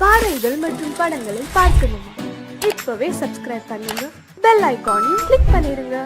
பாடல்கள் மற்றும் படங்களை பார்க்கணுமா? இப்பவே சப்ஸ்கிரைப் பண்ணுங்க, பெல் ஐகானையும் கிளிக் பண்ணிருங்க.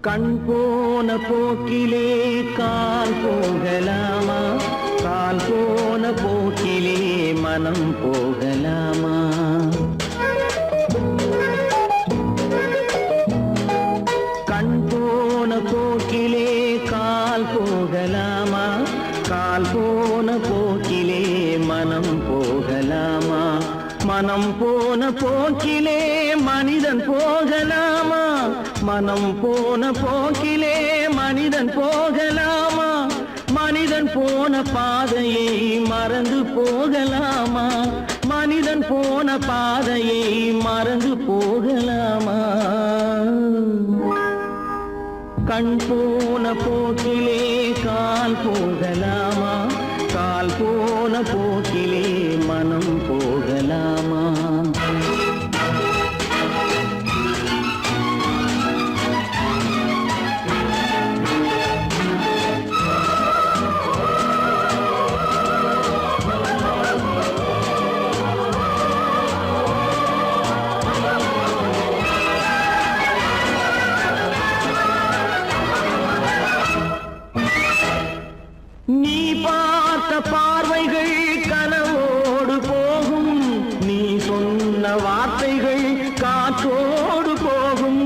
கண் போன போக்கிலே கால் போகலாமா? கால் போன போக்கிலே மனம் போகலாமா? கண் போன போக்கிலே கால் போகலாமா? கால் போன போக்கிலே மனம் போகலாமா? மனம் போன போக்கிலே மனிதன் போகலாமா? மனம் போன போக்கிலே மனிதன் போகலாமா? மனிதன் போன பாதையை மறந்து போகலாமா? மனிதன் போன பாதையை மறந்து போகலாமா? கண் போன போக்கிலே கால் போகலாமா? கால் போன போக்கிலே மனம் போகலாமா? நீ பார்த்த பார்வைகள் கனவோடு போகும், நீ சொன்ன வார்த்தைகள் காற்றோடு போகும்.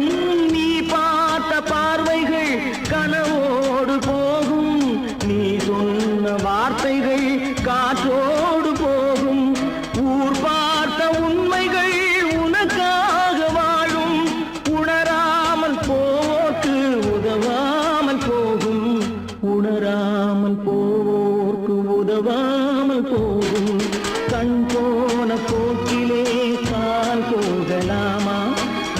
நீ பார்த்த பார்வைகள் கனவோடு போகும், நீ சொன்ன வார்த்தைகள் காற்றோடு போகும். ஊர் பார்த்த உண்மைகள் உனக்காக வாழும், உணராமல் போக்கு உதவாமல் போகும். உணராமல் போவோர்க்கு உதவாமல் போகும். கண் போன போக்கிலே கால் போகலாமா?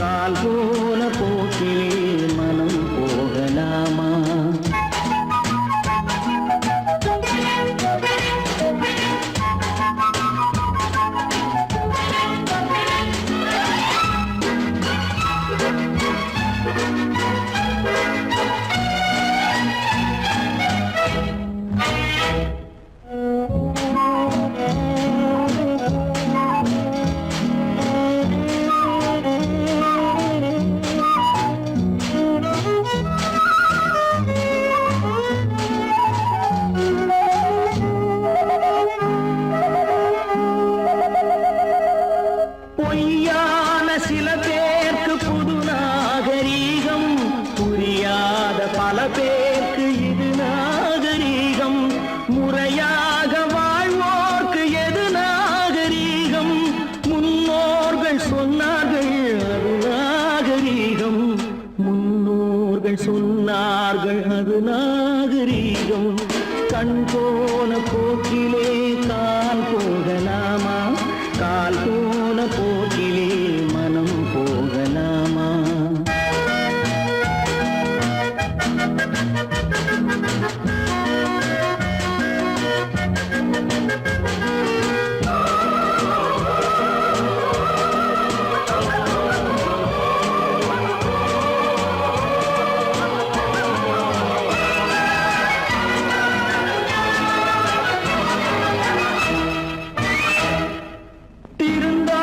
கால் போன போக்கிலே மனம் போகலாமா? பொய்யான சில பேருக்கு புது நாகரீகம், புரியாத பல பேருக்கு இது நாகரீகம். முறையாக வாழ்வோர்க்கு எது நாகரீகம்? முன்னோர்கள் சொன்னார்கள் அது நாகரீகம். முன்னோர்கள் சொன்னார்கள் அது நாகரீகம். கண் போன போக்கிலே கால் போகலாமா? கால் போன போக்கிலே மனம் போகலாமா? திருந்தாத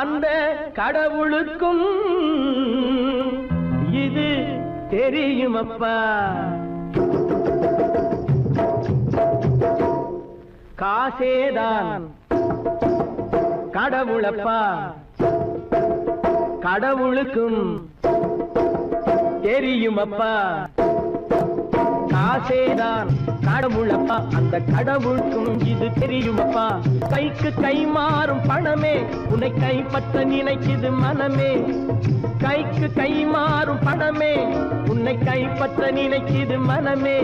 அந்த கடவுளுக்கும் இது தெரியுமப்பா. காசேதான் கடவுளப்பா, கடவுளுக்கும் தெரியுமப்பா. காசேதான் கடவுளப்பா, அந்த கடவுளுக்கும் இது தெரியுமப்பா. கைக்கு கை மாறும் பணமே உன்னை கைப்பற்ற நினைக்குது மனமே. கைக்கு கை மாறும் பணமே உன்னை கைப்பற்ற நினைக்குது மனமே.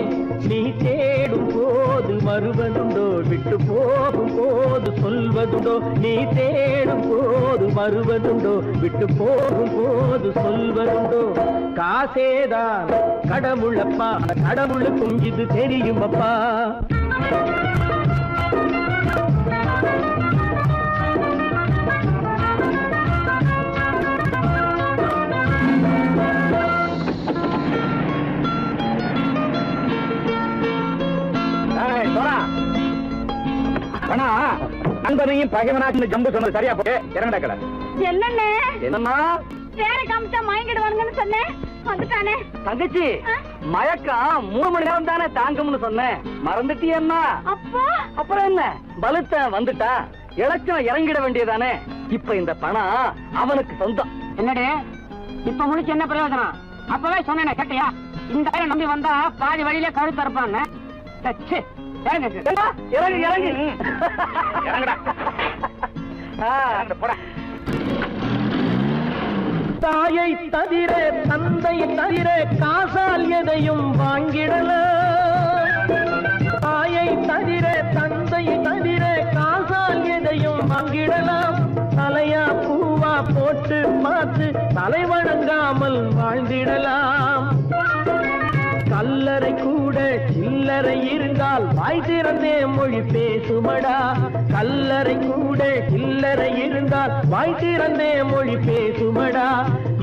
நீ தேடும் போது வருவதுண்டோ, விட்டு போகும் போது சொல்வதுண்டோ. நீ தேடும் போது வருவதுண்டோ, விட்டு போகும் போது சொல்வதுண்டோ. காசேதான் கடவுளப்பா, கடவுளுக்கும் இது தெரியுமப்பா. நண்பனையும் பகைவனாச்சு ஜம்பு சொன்னது சரியா போட்டு இறங்கடக்கல. என்னண்ணே என்னன்னா வேற காமிச்சா மயங்கிடுவானுங்கன்னு சொன்னேன், வந்துட்டானே. தங்கச்சி மயக்கம் 3 மணி நேரம் தானே தாங்கும்னு சொன்னேன், மறந்துட்டியம்மா? அப்பா அப்புறம் என்ன, பலுத்த வந்துட்டா இலச்சம் இறங்கிட வேண்டியதானே. இப்ப இந்த பணம் அவனுக்கு சொந்தம். என்னடே இப்ப முடிச்சு என்ன பிரயோஜனம்? அப்பவே சொன்னேன் கேட்டியா? இந்த பையன் நம்பி வந்தா பாதி வழியில கழுத்து இருப்பான்னு. இறங்கு இறங்கு இறங்குடா. போடா. தாயை தவிர தந்தை தவிர காசால் எதையும் வாங்கிடலாம். தாயை தவிர தந்தை தவிர காசால் எதையும் வாங்கிடலாம். தலையா பூவா போட்டு பார்த்து தலை வணங்காமல் வாழ்ந்திடலாம். கல்லறை கூட சில்லறை இருந்தால் வாய் திறந்தே மொழி பேசுமடா. கல்லறை கூட சில்லறை இருந்தால் வாய் திறந்தே மொழி பேசுமடா.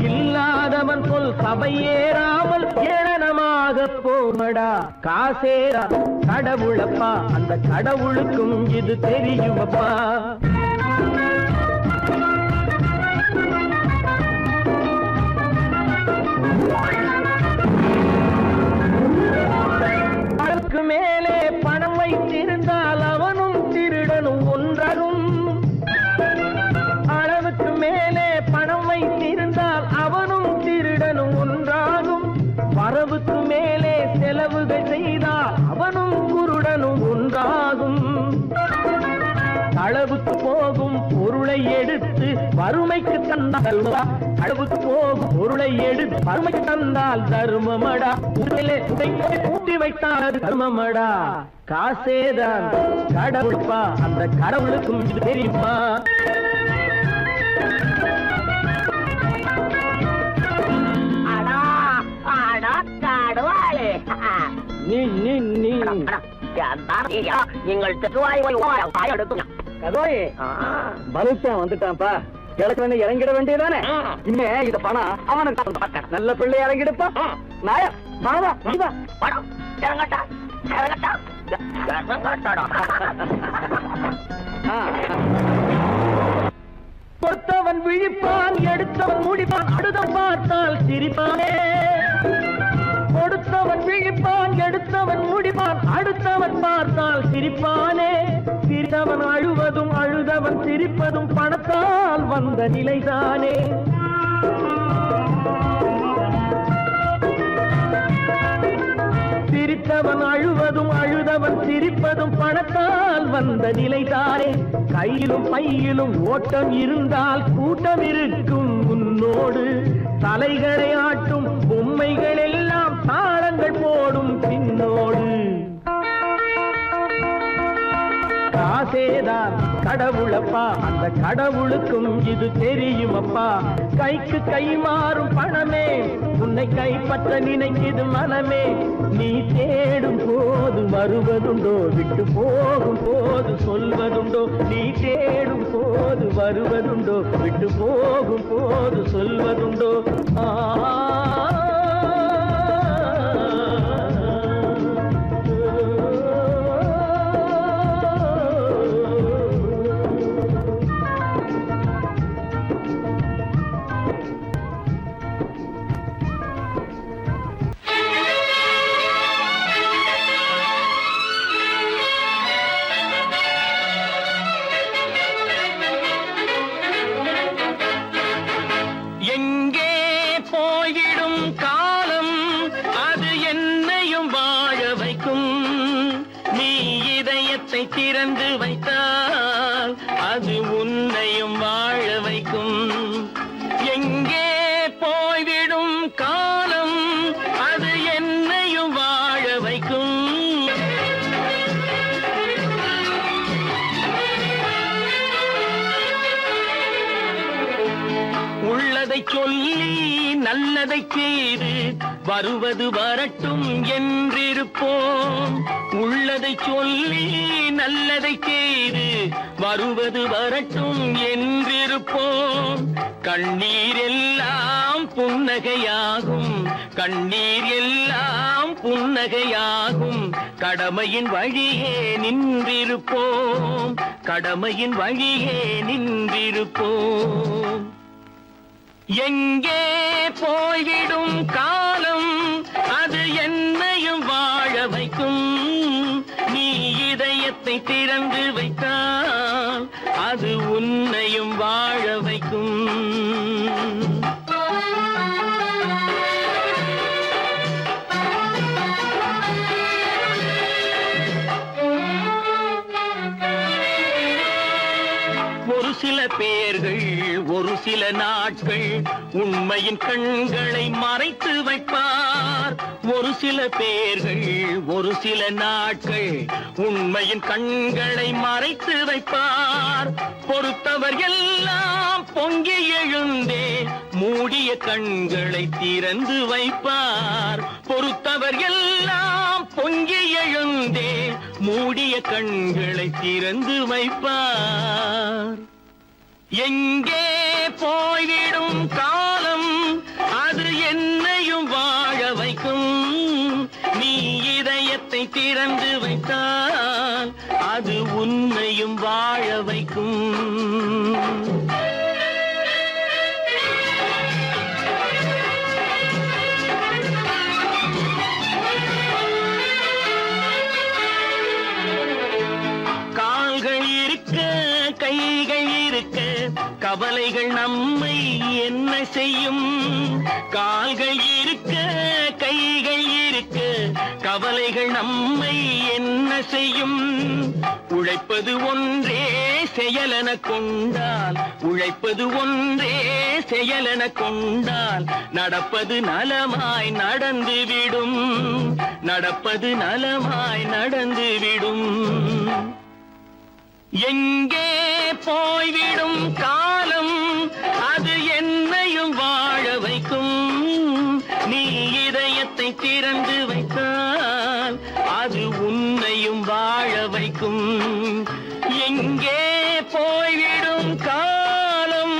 இல்லாதவன் சொல் சபையேறாமல் ஏளனமாக போமடா. காசேரா கடவுளப்பா, அந்த கடவுளுக்கும் இது தெரியுமப்பா. அளவுக்கு மேலே பணம் வைத்திருந்தால் அவனும் திருடனும் ஒன்றாகும். அளவுக்கு மேலே பணம் வைத்திருந்தால் அவனும் திருடனும் ஒன்றாகும். வரவுக்கு மேலே செலவுகள் செய்தால் அவனும் குருடனும் ஒன்றாகும். அளவுக்கு போகும் பொருளை எடுத்து வறுமைக்கு தந்தால் அளவுக்கு போகும் பொருளை எடுத்து வறுமைக்கு தந்தால் தர்மமடா. ஊட்டி வைத்தால் தர்மமடா. காசேதான் கடவுள்ப்பா, அந்த கடவுளுக்கும் இது தெரியுமா? நீ நீ நீ நீங்கள் கதோய் பலுத்தான் வந்துட்டான்ப்பா. கிழக்கு இறங்கிட வேண்டியதானே. இனிமே இந்த பணம் அவனுக்கு நல்ல பிள்ளை இறங்கிடுப்பா. நாயா பணம் இறங்கட்டா இறங்கட்டா. கொடுத்தவன் விழிப்பான், எடுத்தவன் முடிப்பான், அடுத்தவன் பார்த்தால் சிரிப்பானே. கொடுத்தவன் விழிப்பான், எடுத்தவன் முடிப்பான், அடுத்தவன் பார்த்தால் சிரிப்பானே. சிரித்தவன் அழுவதும் அழுதவன் சிரிப்பதும் பணத்தால் வந்த நிலைதானே. சிரித்தவன் அழுவதும் அழுதவன் சிரிப்பதும் பணத்தால் வந்த நிலைதானே. கையிலும் பையிலும் ஓட்டம் இருந்தால் கூட்டம் இருக்கும் உன்னோடு. தலைகளை ஆட்டும் பொம்மைகள் எல்லாம் தாளங்கள் போடும் பின்னோடு. காசேதான் கடவுளப்பா, அந்த கடவுளுக்கும் இது தெரியுமப்பா. கைக்கு கை மாறும் பணமே உன்னை கைப்பற்ற நினைக்குது மனமே. நீ தேடும் போது வருவதுண்டோ, விட்டு போகும் போது சொல்வதுண்டோ. நீ தேடும் போது வருவதுண்டோ, விட்டு போகும் போது சொல்வதுண்டோ. உள்ளதை சொல்லி நல்லதை செய்து வருவது வரட்டும் என்றிருப்போம். உள்ளதை சொல்லி நல்லதை செய்து வருவது வரட்டும் என்றிருப்போம். கண்ணீர் எல்லாம் புன்னகையாகும், கண்ணீர் எல்லாம் புன்னகையாகும். கடமையின் வழியே நின்றிருப்போம், கடமையின் வழியே நின்றிருப்போம். எங்கே போய்விடும் காலம் அது என்னையும் வாழ வைக்கும். நீ இதயத்தை திறந்து வைத்தால் அது உன்னையும் வாழ வைக்கும். ஒரு சில பேர்கள் ஒரு சில நாட்கள் உண்மையின் கண்களை மறைத்து வைப்பார். ஒரு சில பேர்கள் ஒரு சில நாட்கள் உண்மையின் கண்களை மறைத்து வைப்பார். பொறுத்தவர் எல்லாம் பொங்கி எழுந்தே மூடிய கண்களை திறந்து வைப்பார். பொறுத்தவர் எல்லாம் பொங்கி எழுந்தே மூடிய கண்களை திறந்து வைப்பார். எங்கே போய்விடும் காலம் அது என்னையும் வாழ வைக்கும். நீ இதயத்தை திறந்து வைத்தால் அது உன்னையும் வாழ வைக்கும். கைகள் இருக்க கவலைகள் நம்மை என்ன செய்யும். கால்கள் இருக்க கைகள் இருக்க கவலைகள் நம்மை என்ன செய்யும். உழைப்பது ஒன்றே செயலென கொண்டால், உழைப்பது ஒன்றே செயலென கொண்டால் நடப்பது நலமாய் நடந்துவிடும், நடப்பது நலமாய் நடந்துவிடும். எங்கே போய்விடும் காலம் அது என்னையும் வாழ வைக்கும். நீ இதயத்தை திறந்து வைத்தால் அது உன்னையும் வாழ வைக்கும். எங்கே போய்விடும் காலம்.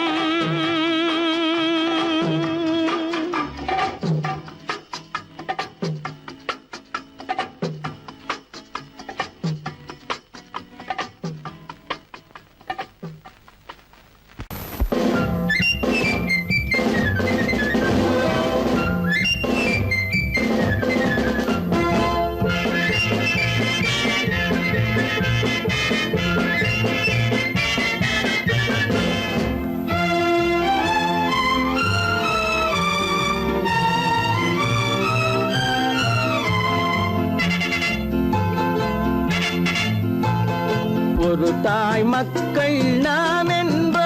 ஒரு தாய் மக்கள் நாம் என்போம்,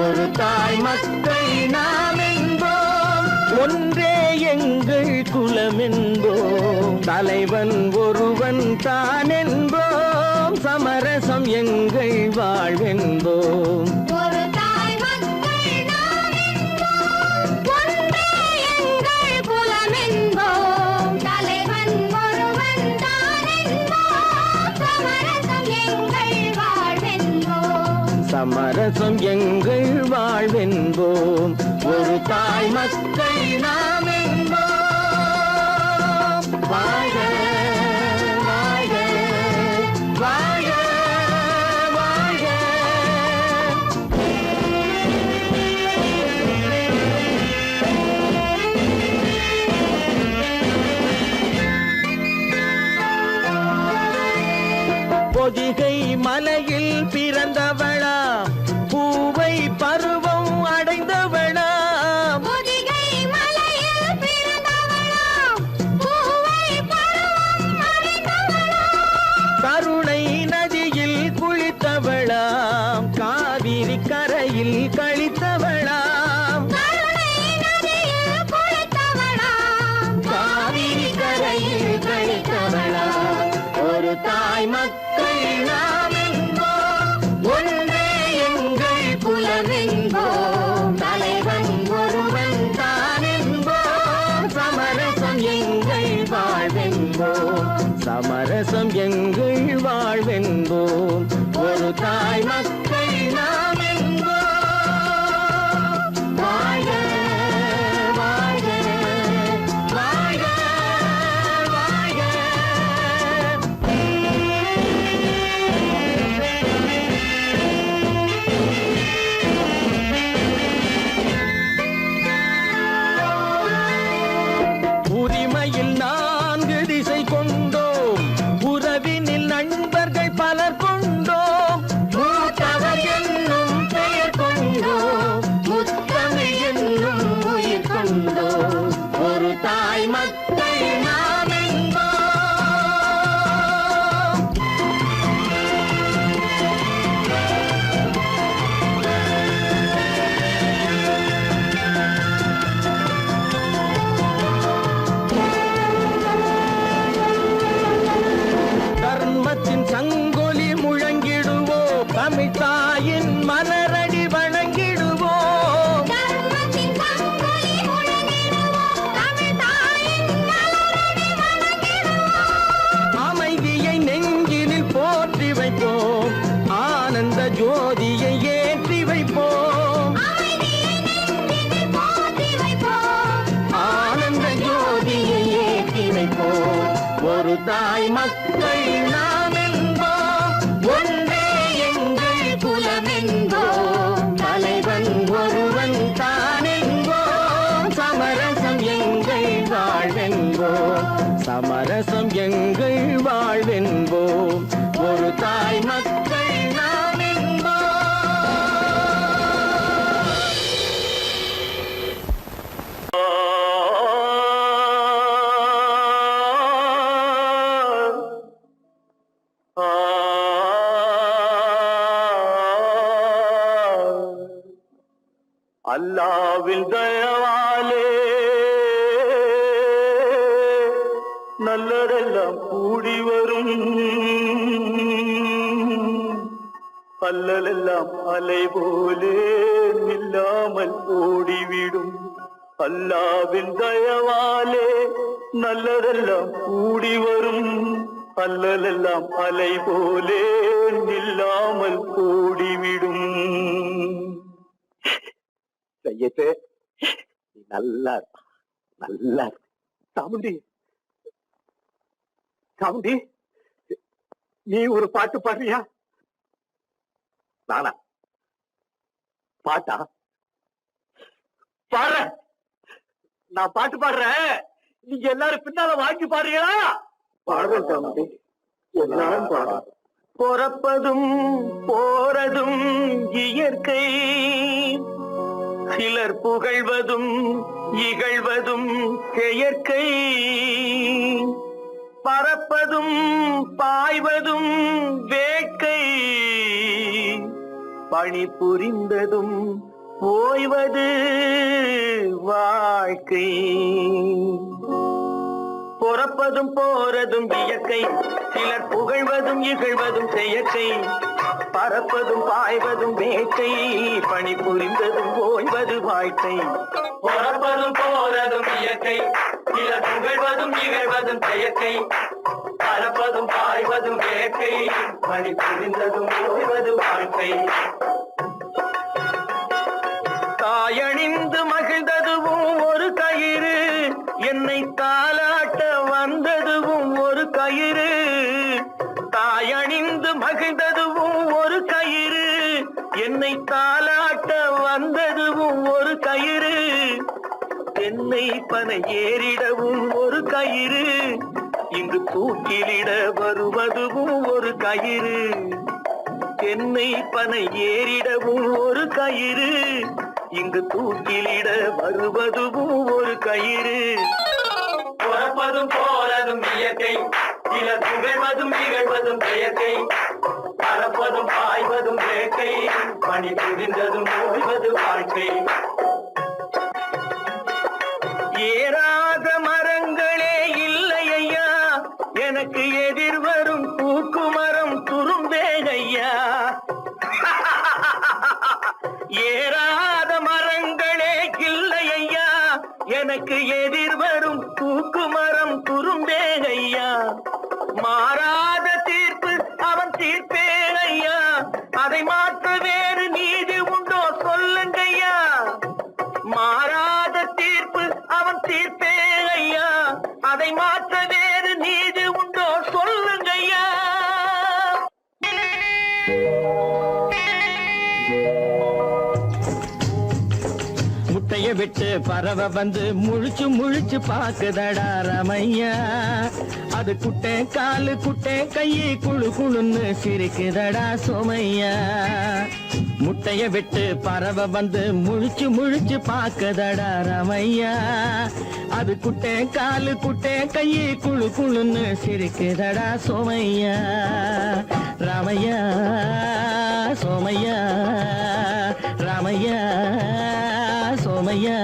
ஒரு தாய் மக்கள் நாம் என்போம். ஒன்றே எங்கள் குலம் என்போம், தலைவன் ஒருவன் தான் என்போம். சமரசம் எங்கள் வாழ்வென்போம். சமரசம் எங்கள் வாழ்வென்போம். ஒரு தாய் மக்கள் நாம் என்போம். வாழ வாழ வாழ வாழ. பொதிகை மலையில் பிறந்தவளா, பூவை பருவம் அடைந்தவளா. பொதிகை மலையில் பிறந்தவளா, பூவை பருவம் அடைந்தவளா. கருணை நதியில் குளித்தவளாம், காவிரி கரையில் கழித்தவளாம். கருணை நதியில் குளித்தவளாம், காவிரி கரையில் கழித்தவளாம். ஒரு தாய் மக்கள் நாம் என்போம், ஒன்றே எங்கள் குலம் என்போம். தாயின் மலரடி வணங்கிடுவோம் அமைதியை நெஞ்சினில் போற்றி வைப்போம் ஆனந்த ஜோதியை ஏற்றி வைப்போம் ஆனந்த ஜோதியை ஏற்றி வைப்போம் ஒரு தாய் மக்கள் நாம் என்போம் ஒன்றே எங்கள் குலம் என்போம் தலைவன் ஒருவன் தான் என்போம் சமரசம் எங்கள் வாழ்வென்போம் சமரசம் எங்கள் வாழ்வென்போம் ஒரு தாய் மக்கள் நாம் என்போம் அல்லாவின் தயவாலே நல்லதெல்லாம் கூடி வரும் அல்லலெல்லாம் அலை போலே நில்லாமல் ஓடிவிடும் அல்லாவின் தயவாலே நல்லதெல்லாம் கூடி வரும் அல்லலெல்லாம் அலை போலே நில்லாமல் ஓடிவிடும் செய்யட்டு நீ நல்லா நல்லா சாமுண்டி சாமுண்டி நீ ஒரு பாட்டு பாடுறியா நானா பாட்டா பாடுற நான் பாட்டு பாடுறேன் நீங்க எல்லாரும் பின்னால வாங்கி பாடுறீங்களா பாடுறேன் சாமுண்டி எல்லாரும் பாடு பிறப்பதும் போறதும் இயற்கை சிலர் புகழ்வதும் இகழ்வதும் செயற்கை பறப்பதும் பாய்வதும் வேட்கை பணி புரிந்ததும் ஓய்வது வாழ்க்கை பிறப்பதும் போறதும் இயற்கை சிலர் புகழ்வதும் இகழ்வதும் செயற்கை பறப்பதும் பாய்வதும் வேட்கை பணி புரிந்ததும் ஓய்வது வாழ்க்கை பிறப்பதும் போறதும் இயற்கை சிலர் புகழ்வதும் இகழ்வதும் செயற்கை பறப்பதும் பாய்வதும் வேட்கை பணி புரிந்ததும் ஓய்வது வாழ்க்கை தாயணிந்து மகிழ்ந்ததுவும் ஒரு கயிறு என்னை தாலாட்ட வந்ததுவும் ஒரு கயிறு தாயணிந்து மகிழ்ந்ததுவும் ஒரு கயிறு என்னை தாலாட்ட வந்ததுவும் ஒரு கயிறு தென்னை பனை ஏறிடவும் ஒரு கயிறு இங்கு தூக்கிலிட வருவதுவும் ஒரு கயிறு தென்னை பனை ஏறிடவும் ஒரு கயிறு இங்கு தூக்கிலிட வருவதுவும் ஒரு கயிறு பிறப்பதும் போறதும் இயற்கை சிலர் புகழ்வதும் இகழ்வதும் செயற்கை பறப்பதும் பாய்வதும் வேட்கை பணி புரிந்ததும் ஓய்வது வாழ்க்கை ஏறாத மரங்களே இல்லை ஐயா எனக்கு எதிர் வரும் பூக்கு மரம் துரும்பேகையா ஏறாத மரங்களே இல்லை ஐயா எனக்கு எதிர் வரும் பூக்கு மரம் துரும்பேகையா மாறாத தீர்ப்பு அவன் தீர்ப்பே ஐயா அதை மாற்ற வேறு நீதி உண்டோ சொல்லுங்கய்யா மாறாத தீர்ப்பு அவன் தீர்ப்பே ஐயா அதை மாற்ற வேறு நீதி உண்டோ சொல்லுங்கய்யா முட்டைய விட்டு பறவை வந்து முழிச்சு முழிச்சு பாக்குதடா ரமையா அது குட்டை காலு குட்டை கையை குழு குழுன்னு சிரிக்குதடா சோமையா முட்டைய விட்டு பறவை வந்து முழிச்சு முழிச்சு பாக்குதடா ரமையா அது குட்டை காலு குட்டை கையை குழு குழுன்னு சிரிக்குதடா சோமையா ராமையா சோமையா ராமையா சோமையா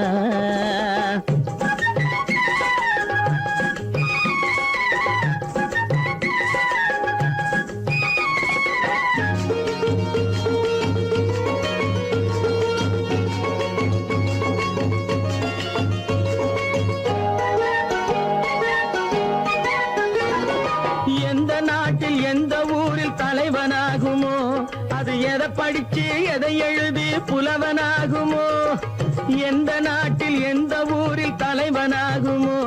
எதை படிச்சு எதை எழுதி புலவனாகுமோ, எந்த நாட்டில் எந்த ஊரில் தலைவனாகுமோ,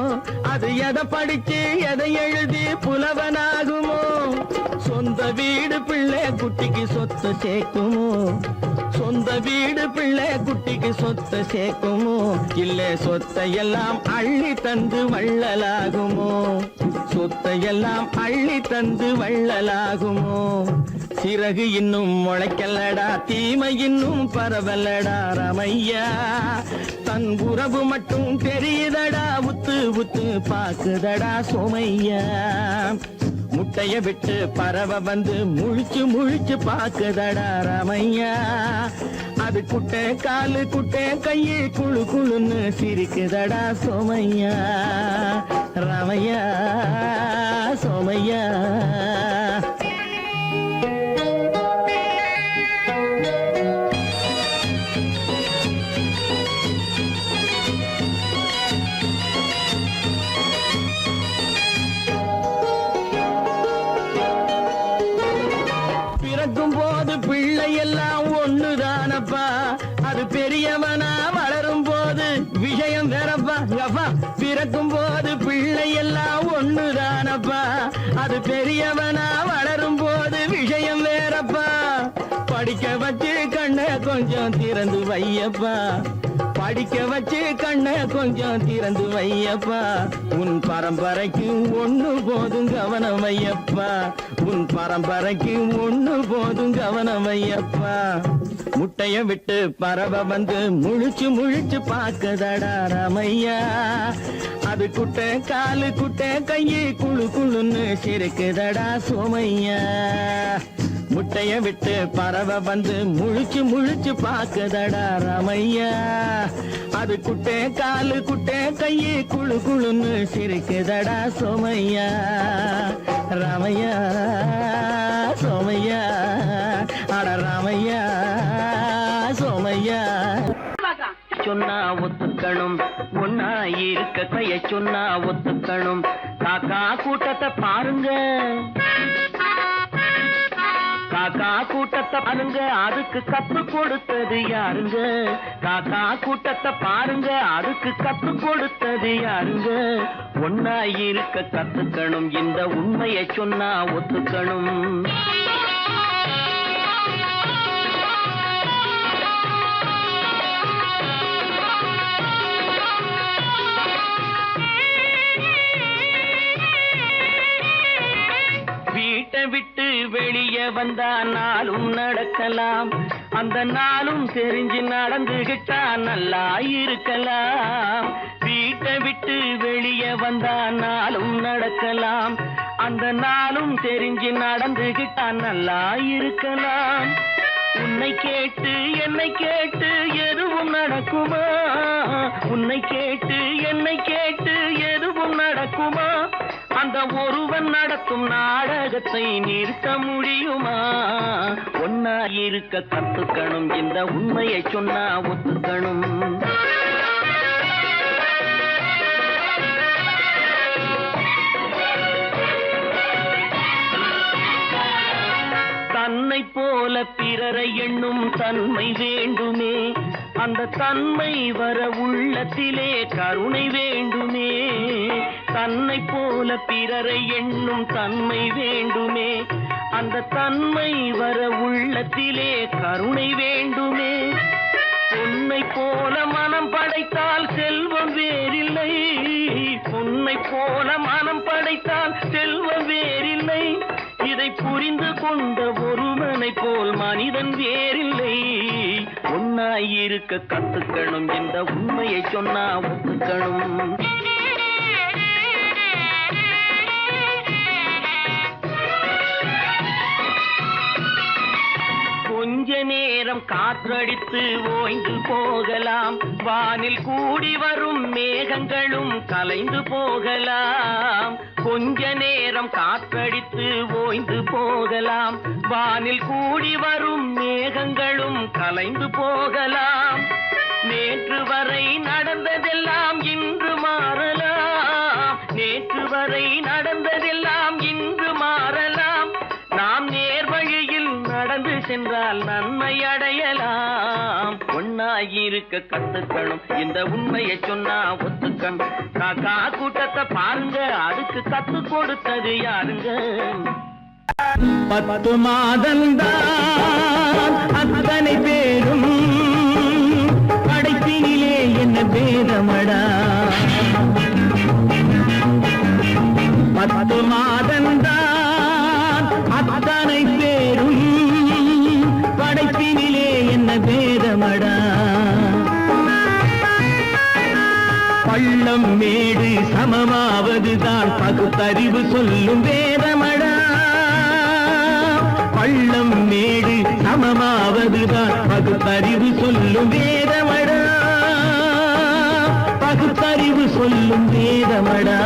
அது எதை படிச்சு எதை எழுதி புலவனாகுமோ, சொந்த வீடு பிள்ளை குட்டிக்கு சொத்து சேர்க்குமோ, சொந்த வீடு பிள்ளை குட்டிக்கு சொத்து சேர்க்குமோ, இல்ல சொத்தையெல்லாம் அள்ளி தந்து வள்ளலாகுமோ, சொத்தையெல்லாம் அள்ளி தந்து வள்ளலாகுமோ. சிறகு இன்னும் முளைக்கல்லடா, தீமை இன்னும் பரவலடா ரமையா, தன் உறவு மட்டும் தெரியுதடா, உத்து உத்து பாக்குதடா சோமையா. முட்டைய விட்டு பறவை வந்து முழிச்சு முழிச்சு பாக்குதடா ரமையா, அது குட்டை காலு குட்டை கையு குழு குழுன்னு சிரிக்குதடா சோமையா, ரமையா சோமையா. பிறக்கும் போது பிள்ளை எல்லாம் ஒண்ணுதானப்பா, அது பெரியவனா வளரும் போது விஷயம் வேறப்பா. அப்பா பிறக்கும் போது பிள்ளை எல்லாம் ஒண்ணுதானப்பா, அது பெரியவனா வளரும் போது விஷயம் வேறப்பா. படிக்க வச்சு கண்ண கொஞ்சம் திறந்து வையப்பா, படிக்க வச்சு கண்ண கொஞ்சம் திறந்து வையப்பா, உன் பரம்பரைக்கு ஒண்ணு போதும் கவனம் வையப்பா, உன் பரம்பரைக்கு ஒண்ணு போதும் கவனம் வையப்பா. முட்டைய விட்டு பறவை வந்து முழிச்சு முழிச்சு பாக்குதடா ரமையா, அது குட்டை காலு குட்டை கையு குழு குழுன்னு சிரிக்குதடா சோமையா. முட்டைய விட்டு பறவை வந்து முழிச்சு முழிச்சு பாக்குதடா ரமையா, அது குட்டை காலு குட்டை கையு குழு குழுன்னு சிரிக்குதடா சோமையா, ரமையா சோமையா, அட ரமையா சோமையா. சொன்னா ஒத்துக்கணும், ஒன்னா இருக்க கைய சொன்னா ஒத்துக்கணும். காக்கா கூட்டத்தை பாருங்க, காக்கா கூட்டத்தை பாருங்க, அதுக்கு கத்து கொடுத்தது யாருங்க, காக்கா கூட்டத்தை பாருங்க, அதுக்கு கத்து கொடுத்தது யாருங்க. ஒன்னா இருக்க கத்துக்கணும், இந்த உண்மையை சொன்னா ஒத்துக்கணும். வீட்டை விட்டு வெளியே வந்தா நாளும் நடக்கலாம், அந்த நாளும் தெரிஞ்சு நடந்துகிட்டா நல்லா இருக்கலாம். வீட்டை விட்டு வெளியே வந்தா நாளும் நடக்கலாம், அந்த நாளும் தெரிஞ்சு நடந்துகிட்டா நல்லா இருக்கலாம். உன்னை கேட்டு என்னை கேட்டு எதுவும் நடக்குமா, உன்னை கேட்டு என்னை கேட்டு எதுவும் நடக்குமா, அந்த ஒருவன் நடத்தும் நாடகத்தை நிறுத்த முடியுமா. ஒன்னா இருக்க கத்துக்கணும், இந்த உண்மையை சொன்னா ஒத்துக்கணும். தன்னை போல பிறரை எண்ணும் தன்மை வேண்டுமே, அந்த தன்மை வர உள்ளத்திலே கருணை வேண்டுமே. தன்னை போல பிறரை எண்ணும் தன்மை வேண்டுமே, அந்த தன்மை வர உள்ளத்திலே கருணை வேண்டுமே. பொன்னை போல மனம் படைத்தால் செல்வம் வேறில்லை, பொன்னை போல மனம் படைத்தால் செல்வம் வேறில்லை. இதை புரிந்து கொண்ட ஒருவனை போல் மனிதன் வேறில்லை. ஒன்னாயிருக்க கத்துக்கணும், இந்த உண்மையை சொன்னா ஒத்துக்கணும். கொஞ்ச நேரம் காற்றடித்து ஓய்ந்து போகலாம், வானில் கூடி வரும் மேகங்களும் கலைந்து போகலாம். கொஞ்ச நேரம் காற்றடித்து ஓய்ந்து போகலாம், வானில் கூடி வரும் மேகங்களும் கலைந்து போகலாம். நேற்று வரை நடந்ததெல்லாம் இன்று மாறலாம், நேற்று வரை நடந்ததெல்லாம் இன்று மாறலாம். நாம் நேர்வழியில் நடந்து சென்றால் சேர்ந்தால் நன்மை அடையலாம். ஒன்னாயிருக்க கத்துக்கணும், இந்த உண்மையை சொன்னா ஒத்துக்கணும். காக்கா கூட்டத்தை பாருங்க, அதுக்கு கத்து கொடுத்தது யாருங்க? 10 மாதந்தான் அத்தனை பேரும் படைப்பினிலே என்ன பேதமடா. 10 மாதந்தான் அத்தனை பேரும் படைப்பினிலே என்ன பேதமடா. பள்ளம் மேடு சமமாவதுதான் பகுத்தறிவு சொல்லும் வேதமடா. பள்ளம் மேடு சமமாவதுதான் பகுத்தறிவு சொல்லும் வேதமடா. பகுத்தறிவு சொல்லும் வேதமடா.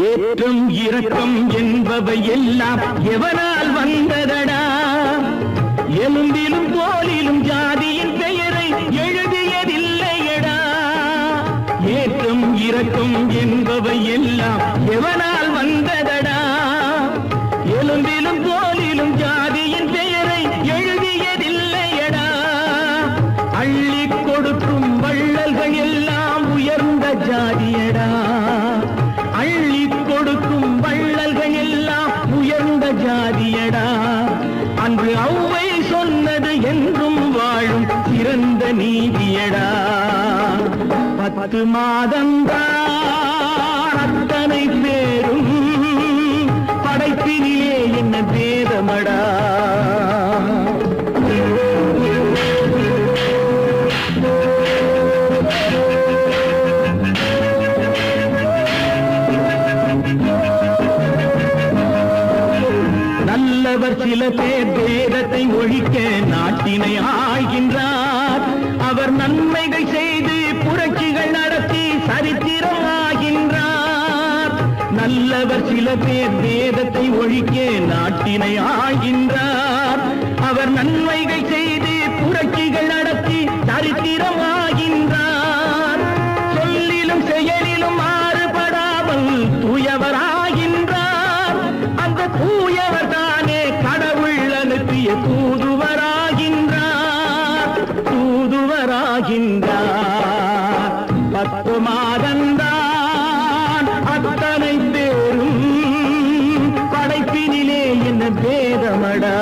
ஏற்றம் இரக்கம் என்பவை எல்லாம் எவனால் வந்ததடா. எலும்பிலும் தோலிலும் ஜாதியின் பெயரை எழுதியதில்லையடா. ஏற்றம் இரக்கம் என்பவை எல்லாம் எவனால் வந்ததடா. எலும்பிலும் தோலிலும் ஜாதியின் பெயரை எழுதியதில்லையடா. அள்ளிக் கொடுக்கும் வள்ளல்கள் எல்லாம் உயர்ந்த ஜாதியடா. அள்ளிக் கொடுக்கும் வள்ளல்கள் எல்லாம் உயர்ந்த ஜாதியடா. அன்று ஔவை சொன்னது என்றும் வாழும் சிறந்த நீதியடா. 10 மாதந்தான் அத்தனை பேரும் படைப்பினிலே என்ன பேதமடா. நல்லவர் சில பேர் வேதத்தை ஒழிக்க நாட்டினை ஆள்கின்றார். அவர் நன்மைகள் செய்து புரட்சிகள் நடத்தி சரித்திரம் ஆகின்றார். நல்லவர் சில பேர் வேதத்தை ஒழிக்க நாட்டினை ஆள்கின்றார். அவர் நன்மைகள் செய்து புரட்சிகள் நடத்தி சரித்திரம் ஆகின்றார். சொல்லிலும் செயலிலும் மாறுபடாமல் தூயவராகின்றார். அந்த தூயவர் தானே கடவுள் அனுப்பிய தூதுவராகின்றார். தூதுவராகின்றார். 10 மாதந்தான் அத்தனை பேரும் படைப்பினிலே என்ன பேதமடா.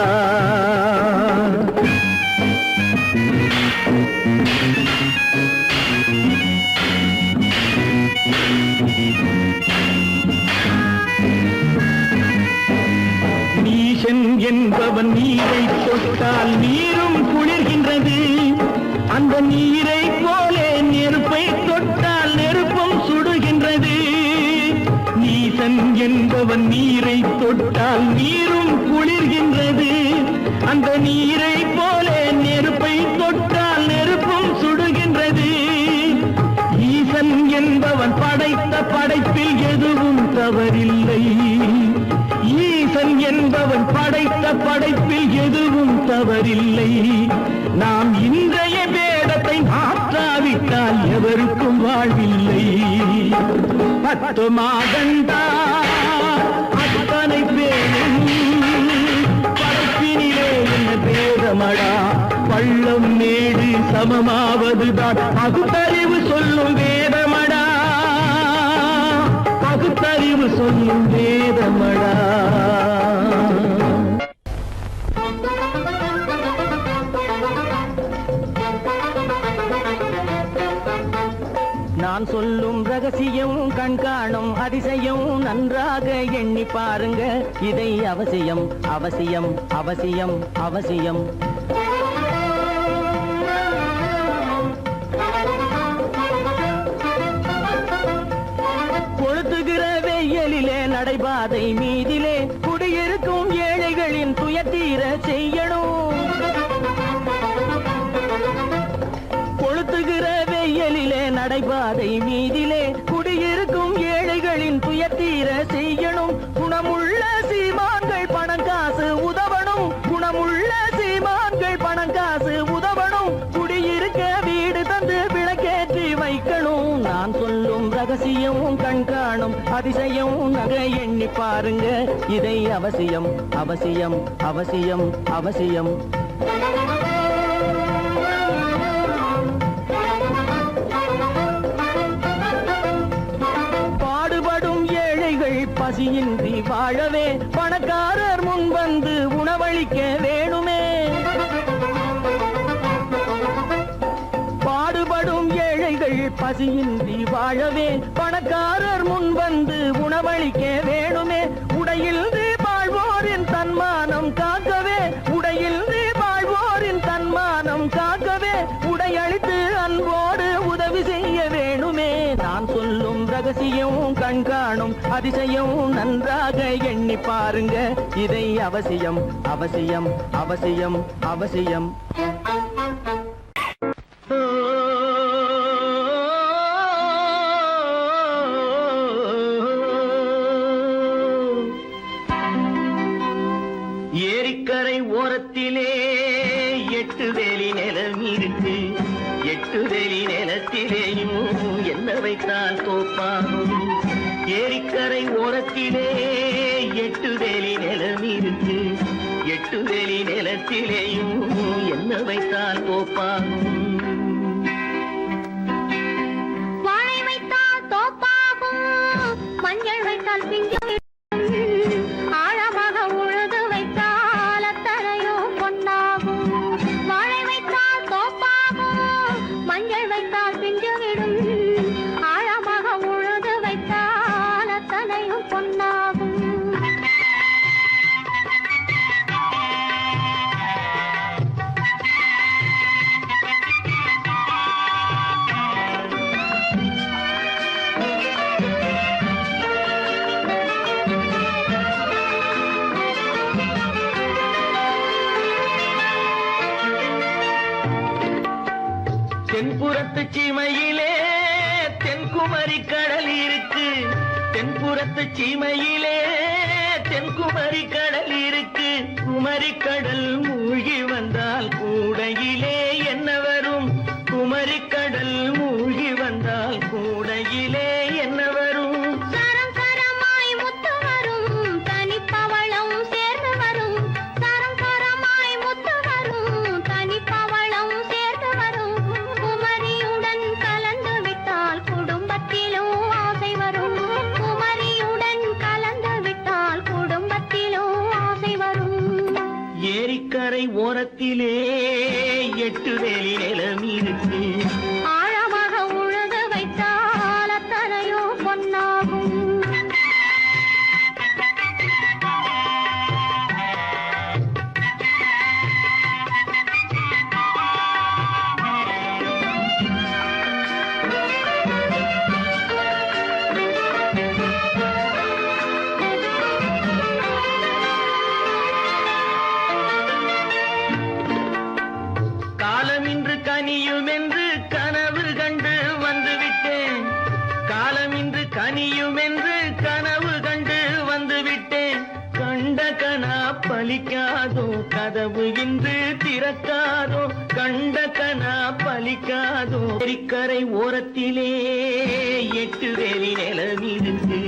நீசன் என்பவன் நீரை தொட்டால் நீரும் குளிர்கின்றது. அந்த நீரை போலே நெருப்பை தொட்டால் நெருப்பும் சுடுகின்றது. நீசன் என்பவன் நீரை தொட்டால் நீரும் குளிர்கின்றது. அந்த நீரை போலே நெருப்பை தொட்டால் நெருப்பும் சுடுகின்றது. ஈசன் என்பவன் படைத்த படைப்பில் எதுவும் தவறில்லை. ஈசன் என்பவன் படைத்த படைப்பில் எதுவும் தவறில்லை. நாம் இன்றைய வேதத்தை மாற்றாவிட்டால் எவருக்கும் வாழ்வில்லை. 10 மாதந்தான் அத்தனை பேரும் படைப்பினிலே என்ன பேதமடா. பள்ளம் மேடு சமமாவதுதான் பகுத்தறிவு சொல்லும் வேதமடா. பகுத்தறிவு சொல்லும் வேதமடா. நான் சொல்லும் ரகசியம் கண்காணும் அதிசயம் நன்றாக எண்ணி பாருங்க. இதை அவசியம் அவசியம் அவசியம் அவசியம். கொளுத்துகிற வெயிலிலே நடைபாதை மீதிலே குடியிருக்கும் ஏழைகளின் துயத்தீர செய்யணும். கொளுத்துகிற வெயிலிலே நடைபாதை மீதிலே குடியிருக்கும் ஏழைகளின் துயத்தீர செய்யணும். குணமுள்ள சீமான்கள் பணம் காசு உதவணும். அதிசயம் நகை எண்ணி பாருங்க இதை அவசியம் அவசியம் அவசியம் அவசியம். பாடுபடும் ஏழைகள் பசியின்றி வாழவே பணக்காரர் முன் வந்து உணவளிக்க வேணுமே. பாடுபடும் ஏழைகள் பசியின்றி வாழவே பணக்காரர் முன் வந்து உணவளிக்க வேணுமே. உடையில் வாழ்வோரின் தன்மானம் காக்கவே உடையில் வாழ்வோரின் தன்மானம் காக்கவே உடையளித்து அன்போடு உதவி செய்ய வேணுமே. நான் சொல்லும் ரகசியம் கண்காணும் அதிசயம் நன்றாக எண்ணி பாருங்க இதை அவசியம் அவசியம் அவசியம் அவசியம். ஏரிக்கரை ஓரத்திலே 8 வேலி நிலம் இருக்கு. 8 வேலி நிலத்திலேயும் என்ன வைத்தால் தோப்பாகும். ஏரிக்கரை ஓரத்திலே 8 வேலி நிலம் இருக்கு. 8 வேலி நிலத்திலேயும் என்ன வைத்தால் தோப்பாகும். வாழை வைத்தால் தோப்பாகும், மஞ்சள் வைத்தால் பிஞ்சு ஆழமாக உழுது வைத்தால் அத்தனையோ பொன்னாகும். வாழை வைத்தால் தோப்பாகும், மஞ்சள் வைத்தால் பிஞ்சு விடும் ஆழமாக உழுது வைத்தால் அத்தனையும் பொன்னாகும். தென்புறத்து சீமையிலே தென்குமரி கடல் இருக்கு. தென்புறத்து சீமையிலே தென்குமரி கடல் இருக்கு. குமரி கடல் மூழ்கி வந்தால் கூடையிலே என்ன வரும். குமரி கடல் மூழ்கி வந்தால் கூடையிலே என்ன வரும். சரம் சரமாய் முத்து வரும், தனிப்பவளம் சேர்ந்து வரும். சரம் சரமாய் முத்து வரும், தனிப்பவளம் சேர்ந்து வரும். குமரியுடன் கலந்து விட்டால் குடும்பத்திலும் ஆசை வரும். குமரியுடன் கலந்து விட்டால் குடும்பத்திலும் ஆசை வரும். ஏரிக்கரை ஓரத்திலே 8 வேலி நிலம் இருக்கு. ஆழமாக உழுது வைத்தால் அத்தனையோ பொன்னாகும். காலமின்று கனியும் என்று கனவு கண்டு வந்துவிட்டேன். காலமின்று கனியும் என்று கனவு கண்டு வந்துவிட்டேன். கண்ட கனா பலிக்காதோ கதவு இன்று திறக்காதோ. கண்ட கனா பலிக்காதோ. ஏரிக்கரை ஓரத்திலே 8 வேலி நிலம் இருக்கு.